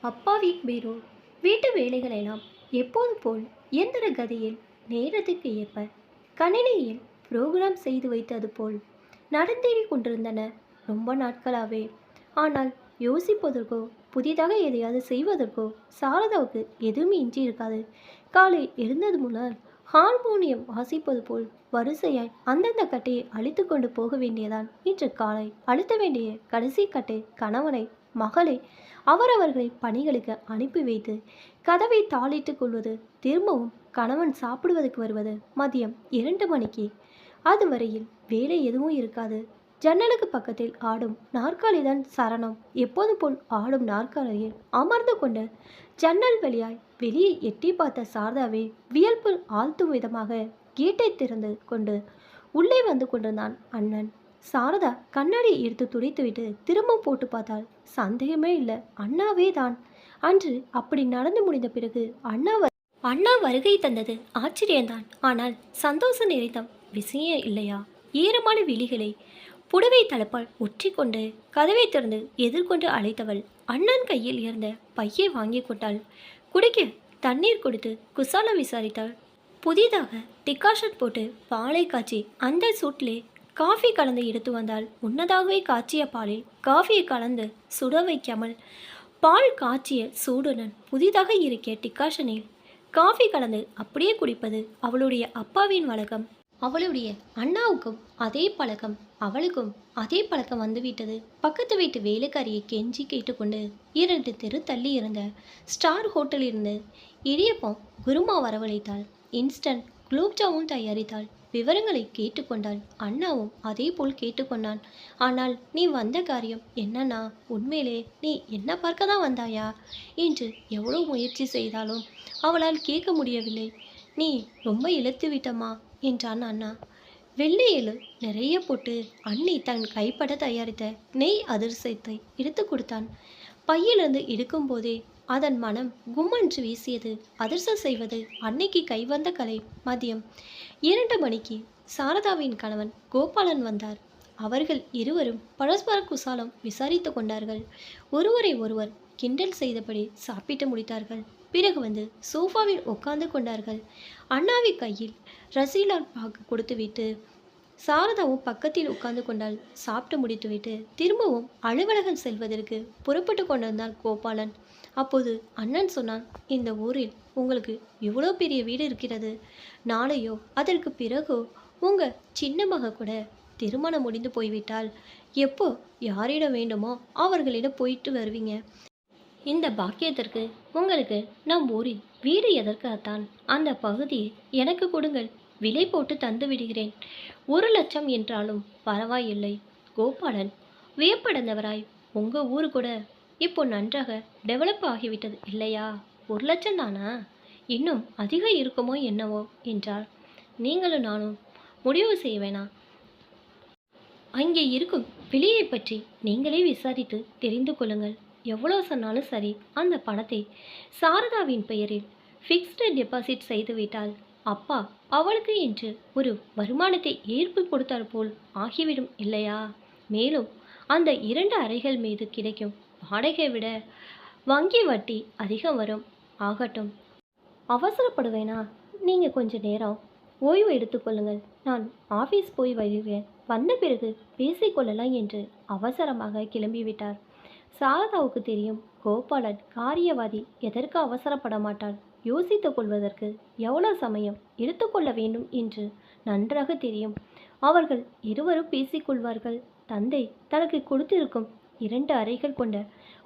அப்பாவின் பீரோ வீட்டு வேலைகளெல்லாம் எப்போது போல் இயந்திர கதியில் நேரத்துக்கு ஏற்ப கணினியில் புரோகிராம் செய்து வைத்தது போல் நடந்தேறி கொண்டிருந்தன ரொம்ப நாட்களாகவே. ஆனால் யோசிப்பதற்கோ புதிதாக எதையாவது செய்வதற்கோ சாரதாவுக்கு எதுவுமே இன்றி இருக்காது. காலை எழுந்தது முதல் ஹார்மோனியம் வாசிப்பது போல் வரிசையாய் அந்தந்த கட்டையை அழித்து கொண்டு போக வேண்டியதான் இன்று காலை. அழுத்த வேண்டிய கடைசி கட்டை கணவனை மகளை அவரவர்களை பணிகளுக்கு அனுப்பி வைத்து கதவை தாளிட்டு கொள்வது, திரும்பவும் கணவன் சாப்பிடுவதற்கு வருவது மதியம் 2 மணிக்கு. அதுவரையில் வேலை எதுவும் இருக்காது. ஜன்னலுக்கு பக்கத்தில் ஆடும் நாற்காலிதான் சரணம். எப்போது போல் ஆடும் நாற்காலியில் அமர்ந்து கொண்டு ஜன்னல் வழியாய் வெளியே எட்டி பார்த்த சாரதாவை வியல்பு ஆழ்த்தும் விதமாக கேட்டை திறந்து கொண்டு உள்ளே வந்து கொண்டிருந்தான் அண்ணன். சாரதா கண்ணாடியை எடுத்து துடைத்துவிட்டு திரும்ப போட்டு பார்த்தால் சந்தேகமே இல்லை, அண்ணாவே தான். அன்று அப்படி நடந்து முடிந்த பிறகு அண்ணா வருகை தந்தது ஆச்சரியம்தான். ஆனால் சந்தோஷம் நிறைந்த விஷயம் இல்லையா? ஈரமான விழிகளை புடவை தலப்பால் ஒற்றி கொண்டு கதவை திறந்து எதிர்கொண்டு அழைத்தவள் அண்ணன் கையில் இருந்த பையை வாங்கி கொண்டாள். குடிக்க தண்ணீர் கொடுத்து குசாலம் விசாரித்தாள். புதிதாக டிகாஷன் போட்டு பாலை காய்ச்சி அந்த சூட்டிலே காஃபி கலந்து எடுத்து வந்தால் முன்னதாகவே காய்ச்சிய பாலில் காஃபியை கலந்து சுட வைக்காமல் பால் காய்ச்சிய சூடுடன் புதிதாக இருக்கிய டிகாஷனில் காஃபி கலந்து அப்படியே குடிப்பது அவளுடைய அப்பாவின் வழக்கம். அவளுடைய அண்ணாவுக்கும் அதே பழக்கம், அவளுக்கும் அதே பழக்கம் வந்துவிட்டது. பக்கத்து வீட்டு வேலைக்காரியை கெஞ்சி கேட்டுக்கொண்டு 2 தெரு தள்ளி இருந்த ஸ்டார் ஹோட்டலிலிருந்து இடியப்பம் குருமா வரவழைத்தாள். இன்ஸ்டன்ட் குலோப்ஜாமுன் தயாரித்தாள். விவரங்களை கேட்டுக்கொண்டாள். அண்ணாவும் அதே போல் கேட்டுக்கொண்டான். ஆனால் நீ வந்த காரியம் என்னன்னா, உண்மையிலே நீ என்ன பார்க்க தான் வந்தாயா என்று எவ்வளோ முயற்சி செய்தாலும் அவளால் கேட்க முடியவில்லை. நீ ரொம்ப இழுத்து விட்டமா என்றான் அண்ணா. வெள்ளையிலு நிறைய போட்டு அண்ணி தன் கைப்பட தயாரித்த நெய் அதிர்சத்தை எடுத்து கொடுத்தான். பையிலிருந்து எடுக்கும்போதே அதன் மனம் கும்மன்று வீசியது. அதிர்சம் செய்வது அன்னைக்கு கைவந்த கலை. மதியம் 2 மணிக்கு சாரதாவின் கணவன் கோபாலன் வந்தார். அவர்கள் இருவரும் பரஸ்பர குசாலம் விசாரித்து கொண்டார்கள். ஒருவரை ஒருவர் கிண்டல் செய்தபடி சாப்பிட்டு முடித்தார்கள். பிறகு வந்து சோஃபாவில் உட்கார்ந்து கொண்டார்கள். அண்ணாவி கையில் ரசீலால் பாக்கு கொடுத்துவிட்டு சாரதாவும் பக்கத்தில் உட்கார்ந்து கொண்டால். சாப்பிட்டு முடித்துவிட்டு திரும்பவும் அலுவலகம் செல்வதற்கு புறப்பட்டு கொண்டிருந்தார் கோபாலன். அப்போது அண்ணன் சொன்னான், இந்த ஊரில் உங்களுக்கு இவ்வளோ பெரிய வீடு இருக்கிறது. நாளையோ அதற்கு பிறகோ உங்கள் சின்ன மக கூட திருமணம் முடிந்து போய்விட்டால் எப்போ யாரிடம் வேண்டுமோ அவர்களிடம் போயிட்டு வருவீங்க. இந்த பாக்கியத்திற்கு உங்களுக்கு நம் ஊரில் வீடு எதற்காகத்தான்? அந்த பகுதியை எனக்கு கொடுங்கள், விலை போட்டு தந்து விடுகிறேன். 1,00,000 என்றாலும் பரவாயில்லை. கோபாலன் வியப்படைந்தவராய், உங்கள் ஊரு கூட இப்போ நன்றாக டெவலப் ஆகிவிட்டது இல்லையா? 1,00,000 தானா? இன்னும் அதிகம் இருக்குமோ என்னவோ என்றார். நீங்களும் நானும் முடிவு செய்ய வேணாம். அங்கே இருக்கும் விலையை பற்றி நீங்களே விசாரித்து தெரிந்து கொள்ளுங்கள். எவ்வளோ சொன்னாலும் சரி, அந்த பணத்தை சாரதாவின் பெயரில் ஃபிக்ஸ்டு டெபாசிட் செய்துவிட்டால் அப்பா அவளுக்கு என்று ஒரு வருமானத்தை ஏற்பு கொடுத்தால் போல் ஆகிவிடும் இல்லையா? மேலும் அந்த 2 அறைகள் மீது கிடைக்கும் வாடகை விட வங்கி வட்டி அதிகம் வரும். ஆகட்டும், அவசரப்படுவேனா? நீங்கள் கொஞ்ச நேரம் ஓய்வு எடுத்துக்கொள்ளுங்கள். நான் ஆஃபீஸ் போய் வருகிறேன். வந்த பிறகு பேசிக்கொள்ளலாம் என்று அவசரமாக கிளம்பிவிட்டார். சாரதாவுக்கு தெரியும், கோபாலன் காரியவாதி, எதற்கு அவசரப்பட மாட்டாள். யோசித்து கொள்வதற்கு எவ்வளோ சமயம் எடுத்துக்கொள்ள வேண்டும் என்று நன்றாக தெரியும். அவர்கள் இருவரும் பேசிக்கொள்வார்கள். தந்தை தனக்கு கொடுத்திருக்கும் 2 அறைகள் கொண்ட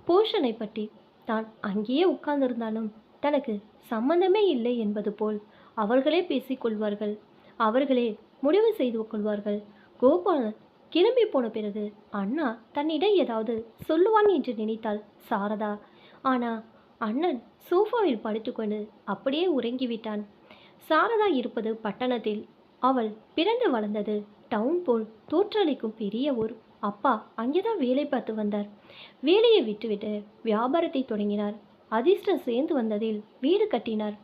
போஷனை பற்றி தான் அங்கேயே உட்கார்ந்திருந்தாலும் தனக்கு சம்பந்தமே இல்லை என்பது போல் அவர்களே பேசிக்கொள்வார்கள். அவர்களே முடிவு செய்து கொள்வார்கள். கோபாலன் கிளம்பி போன பிறகு அண்ணா தன்னிடம் ஏதாவது சொல்லுவான் என்று நினைத்தாள் சாரதா. ஆனால் அண்ணன் சோஃபாவில் படுத்துக்கொண்டு அப்படியே உறங்கிவிட்டான். சாரதா இருப்பது பட்டணத்தில். அவள் பிறந்து வளர்ந்தது டவுன் போல் தோற்றளிக்கும் பெரிய ஊர். அப்பா அங்கேதான் வேலை பார்த்து வந்தார். வேலையை விட்டுவிட்டு வியாபாரத்தை தொடங்கினார். அதிர்ஷ்டம் சேர்ந்து வந்ததில் வீடு கட்டினார்.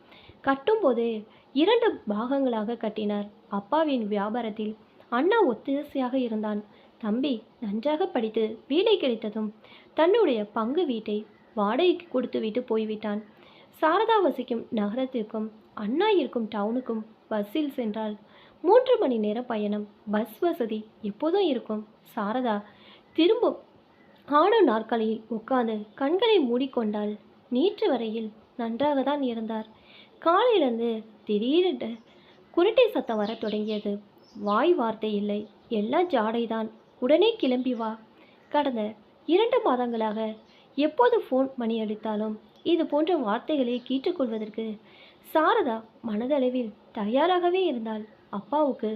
கட்டும்போதே 2 பாகங்களாக கட்டினார். அப்பாவின் வியாபாரத்தில் அண்ணா ஒத்தாசையாக இருந்தான். தம்பி நன்றாக படித்து வேலை கிடைத்ததும் தன்னுடைய பங்கு வீட்டை வாடகைக்கு கொடுத்து விட்டு போய்விட்டான். சாரதா வசிக்கும் நகரத்திற்கும் அண்ணா இருக்கும் டவுனுக்கும் பஸ்ஸில் சென்றாள். 3 மணி நேர பயணம். பஸ் வசதி எப்போதும் இருக்கும். சாரதா திரும்பும் ஆடோ நாற்காலியில் உட்கார்ந்து கண்களை மூடிக்கொண்டாள். நேற்று வரையில் நன்றாகத்தான் இருந்தார். காலையிலிருந்து திடீரென்று குரட்டை சத்தம் வரத் தொடங்கியது. வாய் வார்த்தை இல்லை, எல்லாம் ஜாடைதான். உடனே கிளம்பி வா. கடந்த 2 மாதங்களாக எப்போது ஃபோன் மணி அடித்தாலும் இது போன்ற வார்த்தைகளை கேட்டுக்கொள்வதற்கு சாரதா மனதளவில் தயாராகவே இருந்தாள். அப்பாவுக்கு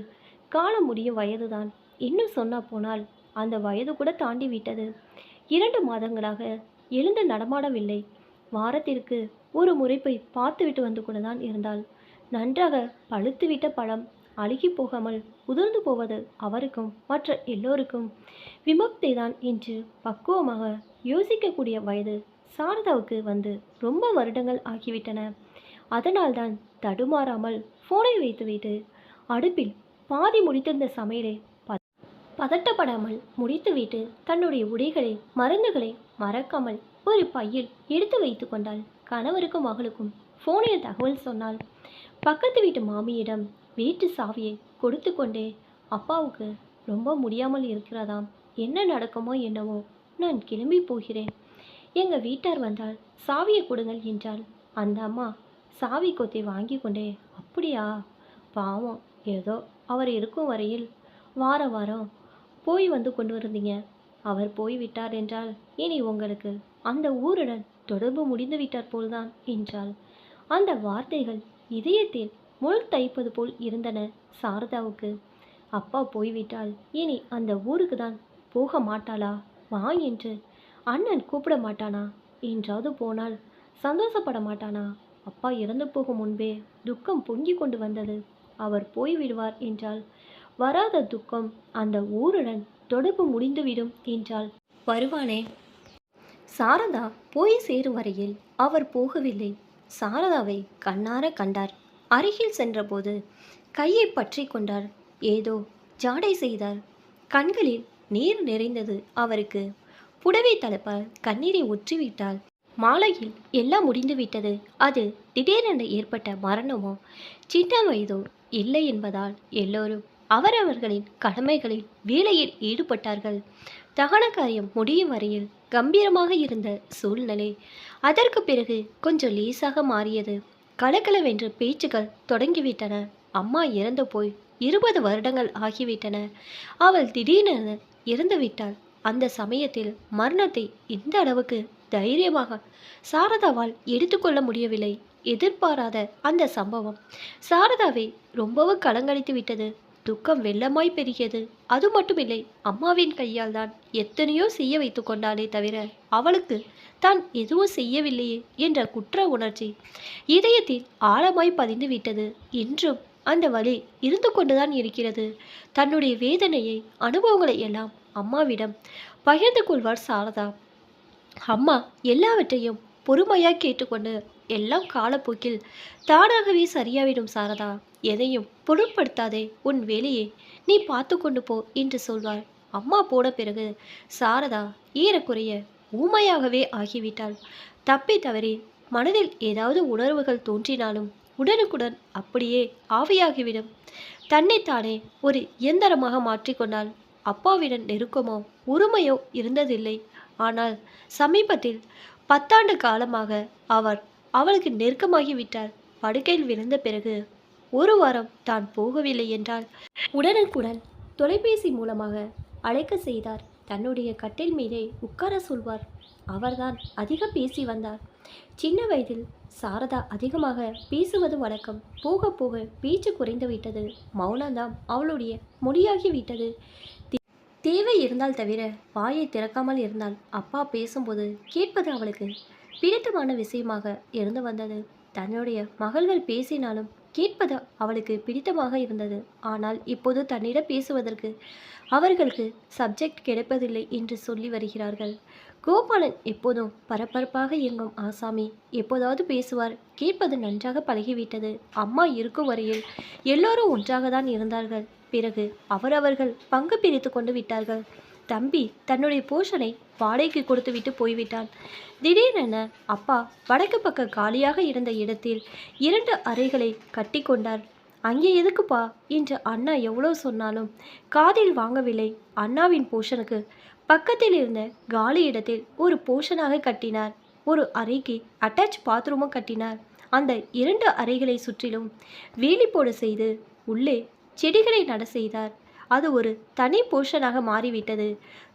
காலம் முடியும் வயதுதான். இன்னும் சொன்ன போனால் அந்த வயது கூட தாண்டி விட்டது. 2 மாதங்களாக எழுந்து நடமாடவில்லை. வாரத்திற்கு ஒரு முறை போய் பார்த்துவிட்டு வந்து கூட தான் இருந்தாள். நன்றாக பழுத்துவிட்ட பழம் அழுகி போகாமல் உதிர்ந்து போவது அவருக்கும் மற்ற எல்லோருக்கும் விமுக்தி தான் என்று பக்குவமாக யோசிக்கக்கூடிய வயது சாரதாவுக்கு வந்து ரொம்ப வருடங்கள் ஆகிவிட்டன. அதனால்தான் தடுமாறாமல் ஃபோனை வைத்துவிட்டு அடுப்பில் பாதி முடித்திருந்த சமையலை பதட்டப்படாமல் முடித்துவிட்டு தன்னுடைய உடைகளை மருந்துகளை மறக்காமல் ஒரு பையில் எடுத்து வைத்து கொண்டாள். கணவருக்கும் மகளுக்கும் ஃபோனில் தகவல் சொன்னாள். பக்கத்து வீட்டு மாமியிடம் வீட்டு சாவியை கொடுத்து கொண்டே, அப்பாவுக்கு ரொம்ப முடியாமல் இருக்கிறதாம், என்ன நடக்குமோ என்னவோ, நான் கிளம்பி போகிறேன், எங்கள் வீட்டார் வந்தால் சாவியை கொடுங்கள் என்றாள். அந்த அம்மா சாவி கொத்தை வாங்கி கொண்டே, அப்படியா, பாவம், ஏதோ அவர் இருக்கும் வரையில் வார வாரம் போய் வந்து கொண்டு வந்தீங்க, அவர் போய்விட்டார் என்றால் இனி உங்களுக்கு அந்த ஊருடன் தொடர்பு முடிந்து விட்டார் போல்தான் என்றாள். அந்த வார்த்தைகள் இதயத்தில் முள் தைப்பது போல் இருந்தன சாரதாவுக்கு. அப்பா போய்விட்டால் இனி அந்த ஊருக்கு தான் போக மாட்டாளா? வா என்று அண்ணன் கூப்பிட மாட்டானா? என்றாவது போனால் சந்தோஷப்பட மாட்டானா? அப்பா இறந்து போகும் முன்பே துக்கம் பொங்கி கொண்டு வந்தது. அவர் போய்விடுவார் என்றால் வராத துக்கம் அந்த ஊருடன் தொடர்பு முடிந்துவிடும் என்றால் வருவானே? சாரதா போய் சேரும் வரையில் அவர் போகவில்லை. சாரதாவை கண்ணார கண்டார். அருகில் சென்றபோது கையை பற்றி கொண்டார். ஏதோ ஜாடை செய்தார். கண்களில் நீர் நிறைந்தது அவருக்கு. புடவை தலப்பால் கண்ணீரை ஒற்றிவிட்டாள். மாலையில் எல்லாம் முடிந்துவிட்டது. அது திடீரென்று ஏற்பட்ட மரணமோ சின்ன வயதோ இல்லை என்பதால் எல்லோரும் அவரவர்களின் கடமைகளில் வேலையில் ஈடுபட்டார்கள். தகன காரியம் முடியும் வரையில் கம்பீரமாக இருந்த சூழ்நிலை அதற்கு பிறகு கொஞ்சம் லேசாக மாறியது. கலகலவென்று பேச்சுக்கள் தொடங்கிவிட்டன. அம்மா இறந்து போய் 20 வருடங்கள் ஆகிவிட்டன. அவள் திடீரென இறந்துவிட்டாள். அந்த சமயத்தில் மரணத்தை இந்த அளவுக்கு தைரியமாக சாரதாவால் எடுத்துக்கொள்ள முடியவில்லை. எதிர்பாராத அந்த சம்பவம் சாரதாவை ரொம்பவும் கலங்கடித்து விட்டது. துக்கம் வெள்ளமாய் பெருகியது. அது மட்டுமில்லை, அம்மாவின் கையால் தான் எத்தனையோ செய்ய வைத்து கொண்டாலே தவிர அவளுக்கு தான் எதுவும் செய்யவில்லையே என்ற குற்ற உணர்ச்சி இதயத்தில் ஆழமாய் பதிந்து விட்டது. இன்றும் அந்த வலி இருந்து கொண்டுதான் இருக்கிறது. தன்னுடைய வேதனையை அனுபவங்களை எல்லாம் அம்மாவிடம் பகிர்ந்து கொள்வார் சாரதா. அம்மா எல்லாவற்றையும் பொறுமையாக கேட்டுக்கொண்டு, எல்லாம் காலப்போக்கில் தானாகவே சரியாவிடும் சாரதா, எதையும் பொருட்படுத்தாதே, உன் வேலையை நீ பார்த்து கொண்டு போ என்று சொல்வார். அம்மா போன பிறகு சாரதா ஏறக்குறைய ஊமையாகவே ஆகிவிட்டாள். தப்பி தவறி மனதில் ஏதாவது உணர்வுகள் தோன்றினாலும் உடனுக்குடன் அப்படியே ஆவியாகிவிடும். தன்னைத்தானே ஒரு இயந்திரமாக மாற்றிக்கொண்டாள். அப்பாவிடம் நெருக்கமோ உரிமையோ இருந்ததில்லை. ஆனால் சமீபத்தில் 10 ஆண்டு காலமாக அவர் அவளுக்கு நெருக்கமாகிவிட்டார். படுக்கையில் விழுந்த பிறகு ஒரு வாரம் தான் போகவில்லை என்றால் உடனுக்குடன் தொலைபேசி மூலமாக அழைக்க செய்தார். தன்னுடைய கட்டில் மீதே உட்கார சொல்வார். அவர்தான் அதிக பேசி வந்தார். சின்ன வயதில் சாரதா அதிகமாக பேசுவது வழக்கம். போக போக பேச்சு குறைந்து விட்டது. மௌனம்தான் அவளுடைய மொழியாகி விட்டது. தேவை இருந்தால் தவிர வாயை திறக்காமல் இருந்தால். அப்பா பேசும்போது கேட்பது அவளுக்கு பிடித்தமான விஷயமாக இருந்து வந்தது. தன்னுடைய மகள்கள் பேசினாலும் கேட்பது அவளுக்கு பிடித்தமாக இருந்தது. ஆனால் இப்போது தன்னிடம் பேசுவதற்கு அவர்களுக்கு சப்ஜெக்ட் கிடைப்பதில்லை என்று சொல்லி வருகிறார்கள். கோபாலன் எப்போதும் பரபரப்பாக இயங்கும் ஆசாமி எப்போதாவது பேசுவார். கேட்பது நன்றாக பழகிவிட்டது. அம்மா இருக்கும் வரையில் எல்லோரும் ஒன்றாக தான் இருந்தார்கள். பிறகு அவரவர்கள் பங்கு பிரித்து கொண்டு விட்டார்கள். தம்பி தன்னுடைய போர்ஷனை வாடகைக்கு கொடுத்துவிட்டு போய்விட்டான். திடீரென அப்பா வடக்கு பக்க காலியாக இருந்த இடத்தில் 2 அறைகளை கட்டி கொண்டார். அங்கே எதுக்குப்பா என்று அண்ணா எவ்வளோ சொன்னாலும் காதில் வாங்கவில்லை. அண்ணாவின் போர்ஷனுக்கு பக்கத்தில் இருந்த காலி இடத்தில் ஒரு போர்ஷனாக கட்டினார். ஒரு அறைக்கு அட்டாச் பாத்ரூமும் கட்டினார். அந்த 2 அறைகளை சுற்றிலும் வேலி போட செய்து உள்ளே செடிகளை நட செய்தார். அது ஒரு தனி போர்ஷனாக மாறிவிட்டது.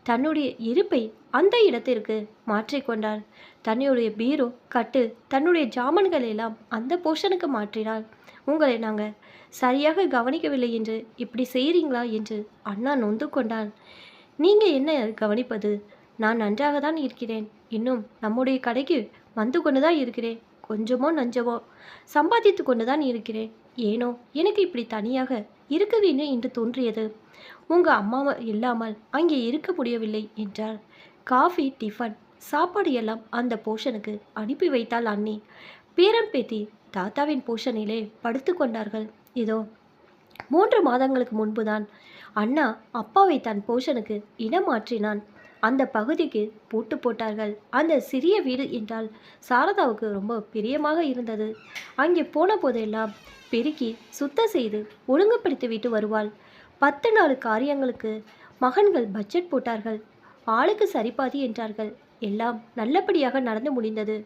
தன்னுடைய இருப்பை அந்த இடத்திற்கு மாற்றிக்கொண்டார். தன்னுடைய பீரோ கட்டு தன்னுடைய ஜாமான்கள் எல்லாம் அந்த போர்ஷனுக்கு மாற்றினார். உங்களை நாங்கள் சரியாக கவனிக்கவில்லை என்று இப்படி செய்கிறீங்களா என்று அண்ணா நொந்து கொண்டான். நீங்கள் என்ன கவனிப்பது? நான் நன்றாக தான் இருக்கிறேன். இன்னும் நம்முடைய கடைக்கு வந்து கொண்டு தான் இருக்கிறேன். கொஞ்சமோ நஞ்சமோ சம்பாதித்து கொண்டு தான் இருக்கிறேன். ஏனோ எனக்கு இப்படி தனியாக இருக்க வேண்டும் என்று தோன்றியது. உங்கள் அம்மாவை இல்லாமல் அங்கே இருக்க முடியவில்லை என்றார். காஃபி, டிஃபன், சாப்பாடு எல்லாம் அந்த போர்ஷனுக்கு அனுப்பி வைத்தாள் அண்ணி. பேரன் பேத்தி தாத்தாவின் போர்ஷனிலே படுத்து கொண்டார்கள். இதோ 3 மாதங்களுக்கு முன்புதான் அண்ணா அப்பாவை தன் போர்ஷனுக்கு இடம் மாற்றினான். அந்த பகுதிக்கு பூட்டு போட்டார்கள். அந்த சிறிய வீடு என்றால் சாரதாவுக்கு ரொம்ப பிரியமாக இருந்தது. அங்கே போன போதெல்லாம் பெருக்கி சுத்தம் செய்து ஒழுங்குபடுத்தி விட்டு வருவாள். 10 நாள் காரியங்களுக்கு மகன்கள் பட்ஜெட் போட்டார்கள். ஆளுக்கு சரிபாதி என்றார்கள். எல்லாம் நல்லபடியாக நடந்து முடிந்தது.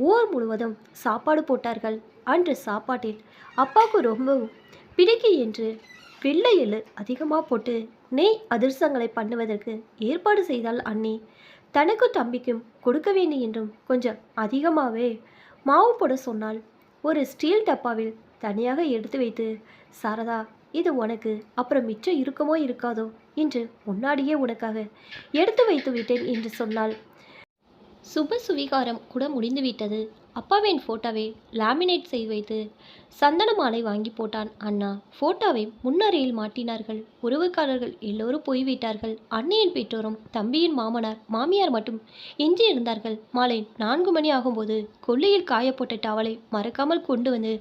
ஊர் முழுவதும் சாப்பாடு போட்டார்கள். அன்று சாப்பாட்டில் அப்பாவுக்கு ரொம்ப பிடிக்கு என்று வெள்ளை எள்ளு அதிகமாக போட்டு நெய் அதிர்சங்களை பண்ணுவதற்கு ஏற்பாடு செய்தாள் அண்ணி. தனக்கும் தம்பிக்கும் கொடுக்க வேண்டும் என்றும் கொஞ்சம் அதிகமாகவே மாவு போட சொன்னாள். ஒரு ஸ்டீல் டப்பாவில் தனியாக எடுத்து வைத்து, சாரதா இது உனக்கு, அப்புறம் மிச்சம் இருக்குமோ இருக்காதோ என்று முன்னாடியே உனக்காக எடுத்து வைத்து விட்டேன் என்று சொன்னாள். சுப சுவீகாரம் கூட முடிந்துவிட்டது. அப்பாவின் ஃபோட்டோவை லாமினேட் செய்து வைத்து சந்தன மாலை வாங்கி போட்டான் அண்ணா. ஃபோட்டோவை முன்னறையில் மாட்டினார்கள். உறவுக்காரர்கள் எல்லோரும் போய்விட்டார்கள். அண்ணியின் பெற்றோரும் தம்பியின் மாமனார் மாமியார் மட்டும் எஞ்சி இருந்தார்கள். மாலை 4 மணி ஆகும்போது கொல்லையில் காயப்போட்ட டவலை மறக்காமல் கொண்டு வந்து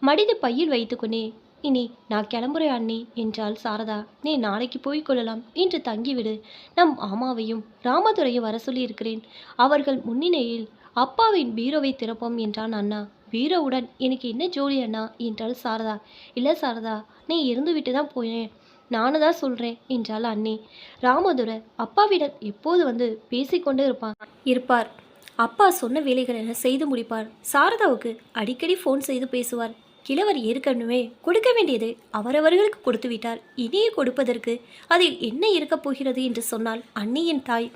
மடித்து பையில் வைத்துக்கொண்டே, இனி நான் கிளம்புறேன் அண்ணி என்றாள் சாரதா. நீ நாளைக்கு போய் கொள்ளலாம் என்று தங்கிவிடு. நம் ஆமாவையும் ராமதுரையும் வர சொல்லி இருக்கிறேன். அவர்கள் முன்னிலையில் அப்பாவின் பீரோவை திறப்போம் என்றான் அண்ணா. பீரோவுடன் எனக்கு என்ன ஜோலி அண்ணா என்றாள் சாரதா. இல்லை சாரதா, நீ இருந்து விட்டு தான் போயேன், நானு தான் சொல்கிறேன் என்றாள் அண்ணி. ராமதுரை அப்பாவிடம் எப்போது வந்து பேசிக்கொண்டு இருப்பார். அப்பா சொன்ன வேலைகளை செய்து முடிப்பார். சாரதாவுக்கு அடிக்கடி ஃபோன் செய்து பேசுவார். கிழவர் ஏற்கனவே கொடுக்க வேண்டியதை அவரவர்களுக்கு கொடுத்து விட்டார். இனியே கொடுப்பதற்கு அதில் என்ன இருக்கப் போகிறது என்று சொன்னால் அண்ணியின் தாய்.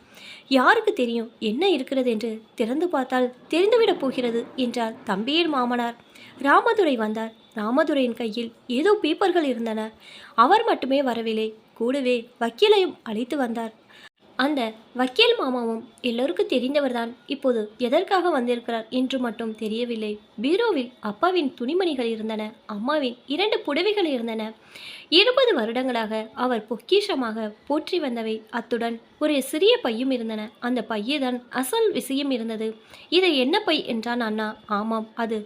யாருக்கு தெரியும் என்ன இருக்கிறது என்று திறந்து பார்த்தால் தெரிந்துவிடப் போகிறது என்றார் தம்பியின் மாமனார். ராமதுரை வந்தார். ராமதுரையின் கையில் ஏதோ பேப்பர்கள் இருந்தன. அவர் மட்டுமே வரவில்லை, கூடவே வக்கீலையும் அழைத்து வந்தார். அந்த வக்கீல் மாமாவும் எல்லோருக்கும் தெரிந்தவர்தான். இப்போது எதற்காக வந்திருக்கிறார் என்று மட்டும் தெரியவில்லை. பீரோவில் அப்பாவின் துணிமணிகள் இருந்தன. அம்மாவின் 2 புடவைகள் இருந்தன. 20 வருடங்களாக அவர் பொக்கிஷமாக போற்றி வந்தவை. அத்துடன் ஒரு சிறிய பையும் இருந்தன. அந்த பையதான் அசல் விஷயம் இருந்தது. இதை என்ன பை என்றான் அண்ணா. ஆமாம், அது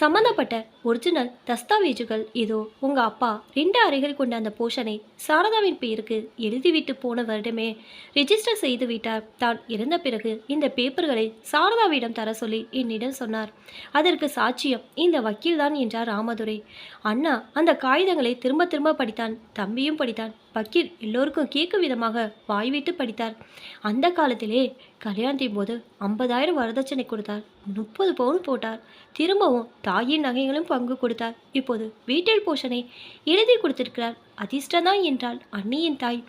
சம்பந்தப்பட்ட ஒரிஜினல் தஸ்தாவேஜுகள். இதோ உங்க அப்பா 2 அறைகள் கொண்ட அந்த போர்ஷனை சாரதாவின் பெயருக்கு எழுதிவிட்டு போன வருடமே ரிஜிஸ்டர் செய்து விட்டார். தான் இறந்த பிறகு இந்த பேப்பர்களை சாரதாவிடம் தர சொல்லி என்னிடம் சொன்னார். அதற்கு சாட்சியம் இந்த வக்கீல் தான் என்றார் ராமதுரை. அண்ணா அந்த காகிதங்களை திரும்ப திரும்ப படித்தான். தம்பியும் படித்தான். வக்கீல் எல்லோருக்கும் கேட்கும் விதமாக வாய்விட்டு படித்தார். அந்த காலத்திலே கல்யாணத்தின் போது 50,000 வரதட்சணை கொடுத்தார். 30 பவுன் போட்டார். திரும்பவும் தாயின் நகைகளும் பங்கு கொடுத்தார். இப்போது வீட்டில் போஷனை எழுதி கொடுத்திருக்கிறார். அதிர்ஷ்டம்தான் என்றால் அண்ணியின் தாய்.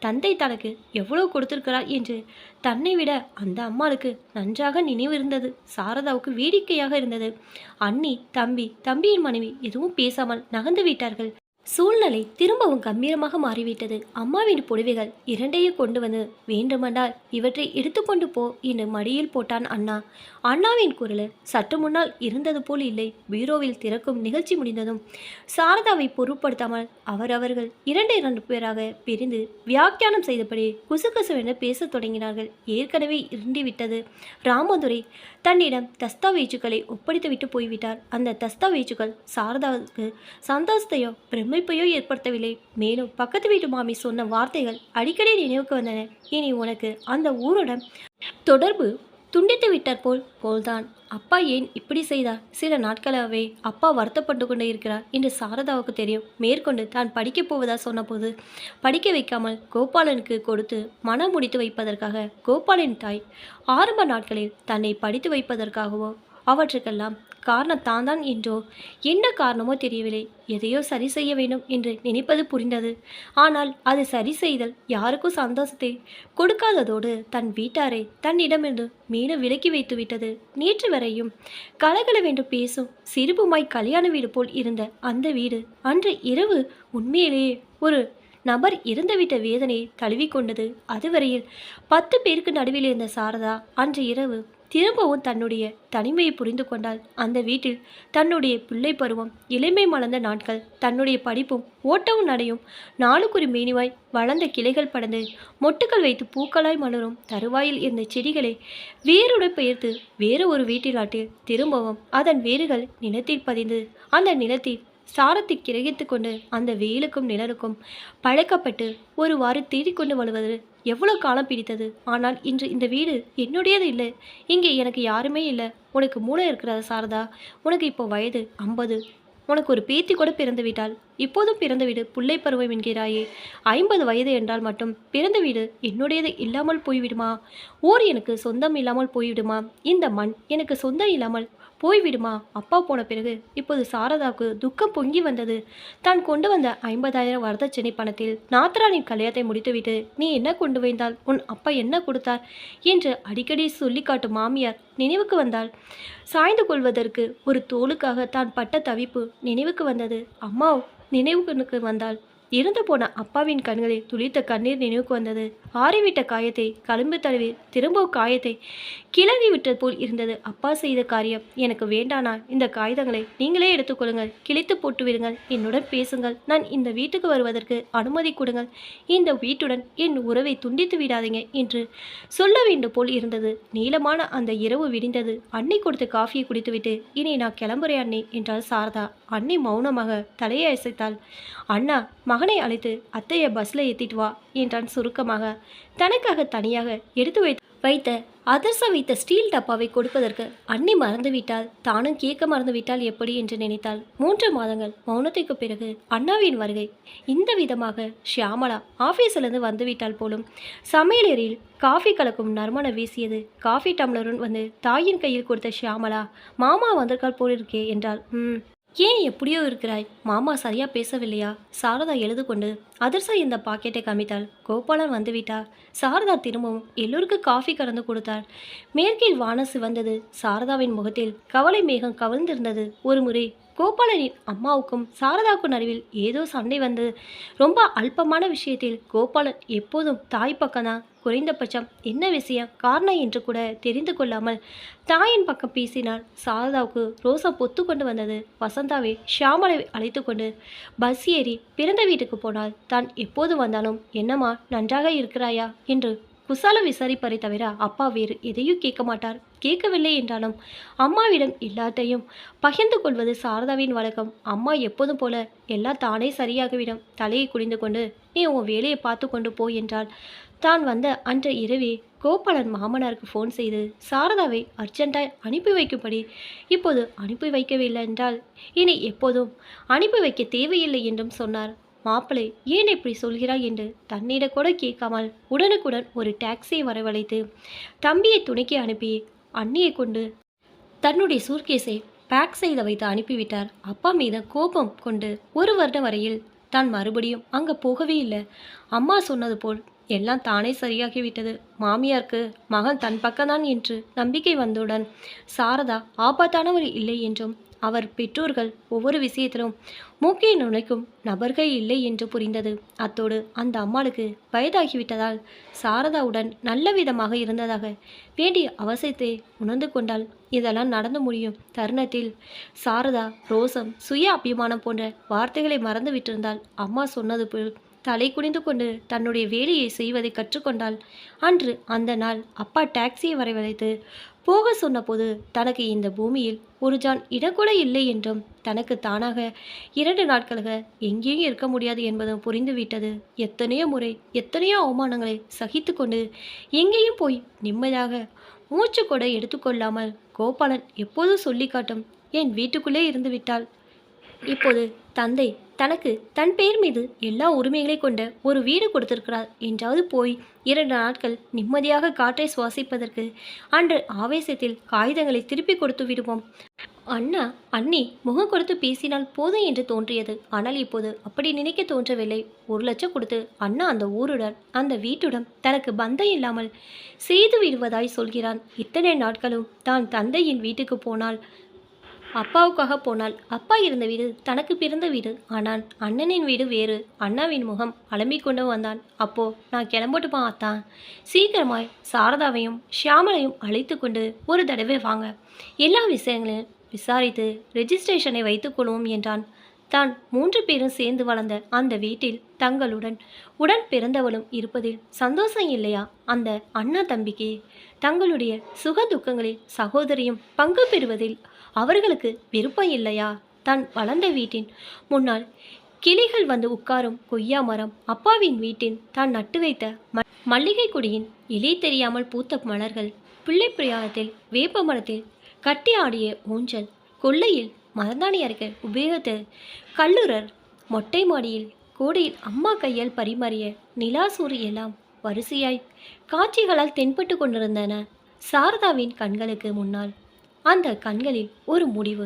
தந்தை தனக்கு எவ்வளவு கொடுத்திருக்கிறார் என்று தன்னை விட அந்த அம்மாளுக்கு நன்றாக நினைவு இருந்தது. சாரதாவுக்கு வேடிக்கையாக இருந்தது. அண்ணி, தம்பியின் மனைவி எதுவும் பேசாமல் நகர்ந்து விட்டார்கள். சூழ்நிலை திரும்பவும் கம்பீரமாக மாறிவிட்டது. அம்மாவின் புடவைகள் 2ஐயும் கொண்டு வந்து, வேண்டுமென்றால் இவற்றை எடுத்துக்கொண்டு போ என்று மடியில் போட்டான் அண்ணா. அண்ணாவின் குரல் சற்று முன்னால் இருந்தது போல் இல்லை. பீரோவில் திறக்கும் நிகழ்ச்சி முடிந்ததும் சாரதாவை பொருட்படுத்தாமல் அவர்கள் 2 பேராக பிரிந்து வியாக்கியானம் செய்தபடி குசுகுசுவென பேசத் தொடங்கினார்கள். ஏற்கனவே இருண்டிவிட்டது. ராமதுரை தன்னிடம் தஸ்தாவேஜுகளை ஒப்படைத்துவிட்டு போய்விட்டார். அந்த தஸ்தாவேஜுகள் சாரதாவுக்கு சந்தோஷத்தையோ பிரமிப்பையோ பாதிப்பையோ ஏற்படுத்தவில்லை. மேலும் பக்கத்து வீட்டு மாமி சொன்ன வார்த்தைகள் அடிக்கடி நினைவுக்கு வந்தன. இனி உனக்கு அந்த ஊருடன் தொடர்பு துண்டித்து விட்டார் போல்தான். அப்பா ஏன் இப்படி செய்தார்? சில நாட்களாகவே அப்பா வருத்தப்பட்டு கொண்டே இருக்கிறார் என்று சாரதாவுக்கு தெரியும். மேற்கொண்டு தான் படிக்கப் போவதா சொன்னபோது படிக்க வைக்காமல் கோபாலனுக்கு கொடுத்து மனம் முடித்து வைப்பதற்காக கோபாலின் தாய் ஆரம்ப நாட்களில் தன்னை படித்து வைப்பதற்காகவோ அவற்றுக்கெல்லாம் காரணம் தான் என்றோ என்ன காரணமோ தெரியவில்லை. எதையோ சரி செய்ய வேண்டும் என்று நினைப்பது புரிந்தது. ஆனால் அது சரி செய்தல் யாருக்கும் சந்தோஷத்தை கொடுக்காததோடு தன் வீட்டாரை தன்னிடமிருந்து மேலும் விலக்கி வைத்து விட்டது. நேற்று வரையும் கலகலவென்று பேசும் சிரிப்புமாய் கல்யாண வீடு போல் இருந்த அந்த வீடு அன்று இரவு உண்மையிலேயே ஒரு நபர் இறந்துவிட்ட வேதனையை தழுவிக்கொண்டது. அதுவரையில் 10 பேருக்கு நடுவில் இருந்த சாரதா அன்று இரவு திரும்பவும் தன்னுடைய தனிமையை புரிந்து கொண்டாள். அந்த வீட்டில் தன்னுடைய பிள்ளை பருவம், இளமை மலர்ந்த நாட்கள், தன்னுடைய படிப்பும் ஓட்டவும் நடையும் நாளுக்குறி மேனிவாய் வளர்ந்த கிளைகள் படந்து மொட்டுக்கள் வைத்து பூக்களாய் மலரும் தருவாயில் இருந்த செடிகளை வேருடன் பெயர்த்து வேறு ஒரு வீட்டிலாட்டில் திரும்பவும் அதன் வேர்கள் நிலத்தில் பதிந்து அந்த நிலத்தில் சாரத்தை கிரகித்து கொண்டு அந்த வெயிலுக்கும் நிழலுக்கும் பழக்கப்பட்டு ஒருவாறு தேடிக்கொண்டு வருவது எவ்வளோ காலம் பிடித்தது. ஆனால் இன்று இந்த வீடு என்னுடையது இல்லை. இங்கே எனக்கு யாருமே இல்லை. உனக்கு மூளை இருக்கிறதா சாரதா? உனக்கு இப்போ வயது 50. உனக்கு ஒரு பேத்தி கூட பிறந்து விட்டாள். இப்போதும் பிறந்த வீடு பிள்ளை பருவம் என்கிறாயே. 50 வயது என்றால் மட்டும் பிறந்த வீடு என்னுடையது இல்லாமல் போய்விடுமா? ஊர் எனக்கு சொந்தம் இல்லாமல் போய்விடுமா? இந்த மண் எனக்கு சொந்தம் இல்லாமல் போய்விடுமா? அப்பா போன பிறகு இப்போது சாரதாவுக்கு துக்கம் பொங்கி வந்தது. தான் கொண்டு வந்த 50,000 வரதட்சணை பணத்தில் நாத்தரானின் கல்யாணத்தை முடித்துவிட்டு நீ என்ன கொண்டு வந்தால், உன் அப்பா என்ன கொடுத்தார் என்று அடிக்கடி சொல்லி காட்டும் மாமியார் நினைவுக்கு வந்தாள். சாய்ந்து கொள்வதற்கு ஒரு தோளுக்காக தான் பட்ட தவிப்பு நினைவுக்கு வந்தது. அம்மா நினைவுக்கு வந்தாள். இறந்து போன அப்பாவின் கண்களில் துளித்த கண்ணீர் நினைவுக்கு வந்தது. ஆறிவிட்ட காயத்தை களும்பு தழுவி திரும்பவும் காயத்தை கிளறி விட்டது போல் இருந்தது. அப்பா செய்த காரியம் எனக்கு வேண்டானா? இந்த காகிதங்களை நீங்களே எடுத்துக்கொள்ளுங்கள், கிழித்து போட்டு விடுங்கள், என்னுடன் பேசுங்கள், நான் இந்த வீட்டுக்கு வருவதற்கு அனுமதி கொடுங்கள், இந்த வீட்டுடன் என் உறவை துண்டித்து விடாதீங்க என்று சொல்ல வேண்டும் போல் இருந்தது. நீளமான அந்த இரவு விடிந்தது. அன்னை கொடுத்த காஃபியை குடித்துவிட்டு இனி நான் கிளம்புறேன் அண்ணி என்றாள் சாரதா. அன்னை மௌனமாக தலையை அசைத்தாள். அண்ணா மகனை அழைத்து அத்தையை பஸ்ல ஏற்றிட்டு வா என்றான் சுருக்கமாக. தனக்காக தனியாக எடுத்து வைத்த அதிர்சம் வைத்த ஸ்டீல் டப்பாவை கொடுப்பதற்கு அண்ணி மறந்துவிட்டால், தானும் கேட்க மறந்துவிட்டால் எப்படி என்று நினைத்தாள். 3 மாதங்கள் மௌனத்துக்கு பிறகு அண்ணாவின் வருகை. இந்த விதமாக ஷியாமளா ஆஃபீஸிலிருந்து வந்துவிட்டால் போலும். சமையலறையில் காஃபி கலக்கும் நறுமணம் வீசியது. காஃபி டம்ளருடன் வந்து தாயின் கையில் கொடுத்த ஷியாமளா, மாமா வந்திருக்கால் போலிருக்கே என்றாள். ஏன் எப்படியோ இருக்கிறாய்? மாமா சரியா பேசவில்லையா? சாரதா எழுது கொண்டு அதிர்சா இந்த பாக்கெட்டை காமித்தாள். கோபாலன் வந்துவிட்டா. சாரதா திரும்பவும் எல்லோருக்கும் காஃபி கறந்து கொடுத்தாள். மேற்கில் வானம் சிவந்தது. சாரதாவின் முகத்தில் கவலை மேகம் கவிழ்ந்திருந்தது. ஒரு முறை கோபாலனின் அம்மாவுக்கும் சாரதாவுக்கும் நடுவில் ஏதோ சண்டை வந்தது. ரொம்ப அல்பமான விஷயத்தில் கோபாலன் எப்போதும் தாய் பக்கம்தான். குறைந்தபட்சம் என்ன விஷயம் காரணம் என்று கூட தெரிந்து கொள்ளாமல் தாயின் பக்கம் பேசினாள். சாரதாவுக்கு ரோசா பொத்து கொண்டு வந்தது. வசந்தாவை ஷியாமலை அழைத்து கொண்டு பஸ் ஏறி பிறந்த வீட்டுக்கு போனாள். தான் எப்போது வந்தாலும் என்னம்மா நன்றாக இருக்கிறாயா என்று குசால விசாரிப்பதை தவிர அப்பா வேறு எதையும் கேட்க மாட்டார். கேட்கவில்லை என்றாலும் அம்மாவிடம் எல்லாத்தையும் பகிர்ந்து கொள்வது சாரதாவின் வழக்கம். அம்மா எப்போதும் போல எல்லாம் தானே சரியாகிவிடும். தலையை குனிந்து கொண்டு நீ உன் வேலையை பார்த்து கொண்டு போ என்றாள். தான் வந்த அன்று இரவே கோபாலன் மாமனாருக்கு ஃபோன் செய்து சாரதாவை அர்ஜென்ட்டாய் அனுப்பி வைக்கும்படி இப்போது அனுப்பி வைக்கவில்லை என்றால் இனி எப்போதும் அனுப்பி வைக்க தேவையில்லை என்றும் சொன்னார். மாப்பிளை ஏன் இப்படி சொல்கிறாய் என்று தன்னிட கூட கேட்காமல் உடனுக்குடன் ஒரு டாக்ஸியை வரவழைத்து தம்பியை துணைக்கு அனுப்பி அண்ணியை கொண்டு தன்னுடைய சூர்கேஸை பேக் செய்து வைத்து அனுப்பிவிட்டார். அப்பா மீது கோபம் கொண்டு 1 வருடம் வரையில் தான் மறுபடியும் அங்கே போகவே இல்லை. அம்மா சொன்னது போல் எல்லாம் தானே சரியாகிவிட்டது. மாமியாருக்கு மகன் தன் பக்கம்தான் என்று நம்பிக்கை வந்தவுடன் சாரதா ஆபத்தானவர் இல்லை என்றும் அவர் பெற்றோர்கள் ஒவ்வொரு விஷயத்திலும் மூக்கை நுழைக்கும் நபர்கள் இல்லை என்று புரிந்தது. அத்தோடு அந்த அம்மாளுக்கு வயதாகிவிட்டதால் சாரதாவுடன் நல்ல விதமாக இருந்ததாக வேண்டிய அவசியத்தை உணர்ந்து கொண்டால் இதெல்லாம் நடந்து முடியும் தருணத்தில் சாரதா ரோசம் சுய அபிமானம் போன்ற வார்த்தைகளை மறந்து விட்டிருந்தால் அம்மா சொன்னது போல் தலை குனிந்து கொண்டு தன்னுடைய வேலையை செய்வதை கற்றுக்கொண்டாள். அன்று அந்த நாள் அப்பா டாக்ஸியை வரவழைத்து போக சொன்னபோது தனக்கு இந்த பூமியில் ஒரு ஜான் இடக்கூட இல்லை என்றும் தனக்கு தானாக 2 நாட்களாக எங்கேயும் இருக்க முடியாது என்பதும் புரிந்துவிட்டது. எத்தனையோ முறை எத்தனையோ அவமானங்களை சகித்து கொண்டு எங்கேயும் போய் நிம்மதியாக மூச்சு கூட எடுத்துக்கொள்ளாமல் கோபாலன் எப்போதும் சொல்லி காட்டும் என் வீட்டுக்குள்ளே இருந்து விட்டாள். இப்போது தந்தை தனக்கு தன் பெயர் மீது எல்லா உரிமைகளை கொண்ட ஒரு வீடு கொடுத்திருக்கிறார் என்றாவது போய் 2 நாட்கள் நிம்மதியாக காற்றை சுவாசிப்பதற்கு அன்று ஆவேசத்தில் காகிதங்களை திருப்பி கொடுத்து விடுவோம். அண்ணா அண்ணி முகம் கொடுத்து பேசினால் போதும் என்று தோன்றியது. ஆனால் இப்போது அப்படி நினைக்க தோன்றவில்லை. 1 லட்சம் கொடுத்து அண்ணா அந்த ஊருடன் அந்த வீட்டுடன் தனக்கு பந்தம் இல்லாமல் செய்து விடுவதாய் சொல்கிறான். இத்தனை நாட்களும் தான் தந்தையின் வீட்டுக்கு போனால் அப்பாவுக்காக போனால் அப்பா இருந்த வீடு தனக்கு பிறந்த வீடு. ஆனால் அண்ணனின் வீடு வேறு. அண்ணாவின் முகம் அலம்பிக் கொண்டு வந்தான். அப்போ நான் கிளம்பட்டுமா அத்தான்? சீக்கிரமாய் சாரதாவையும் ஷியாமளையும் அழைத்து கொண்டு ஒரு தடவை வாங்க. எல்லா விஷயங்களையும் விசாரித்து ரெஜிஸ்ட்ரேஷனை வைத்துக்கொள்வோம் என்றான். தான் 3 பேரும் சேர்ந்து வளர்ந்த அந்த வீட்டில் தங்களுடன் உடன் பிறந்தவளும் இருப்பதில் சந்தோஷம் இல்லையா அந்த அண்ணா தம்பிக்கு? தங்களுடைய சுக துக்கங்களில் சகோதரியும் பங்கு பெறுவதில் அவர்களுக்கு விருப்பம் இல்லையா? தான் வளர்ந்த வீட்டின் முன்னால் கிளிகள் வந்து உட்காரும் கொய்யா மரம், அப்பாவின் வீட்டின் தான் நட்டு வைத்த மல்லிகை கொடியின் இலை தெரியாமல் பூத்த மலர்கள், பிள்ளை பிரயாணத்தில் வேப்ப மரத்தில் கட்டி ஆடிய ஊஞ்சல், கொல்லையில் மரந்தாணி அரைக்க உபயோகித்த கல்லுரர், மொட்டை மாடியில் கோடையில் அம்மா கையால் பரிமாறிய நிலாசூரி எல்லாம் வரிசையாய் காட்சிகளால் தென்பட்டு கொண்டிருந்தன சாரதாவின் கண்களுக்கு முன்னால். அந்த கண்களில் ஒரு முடிவு.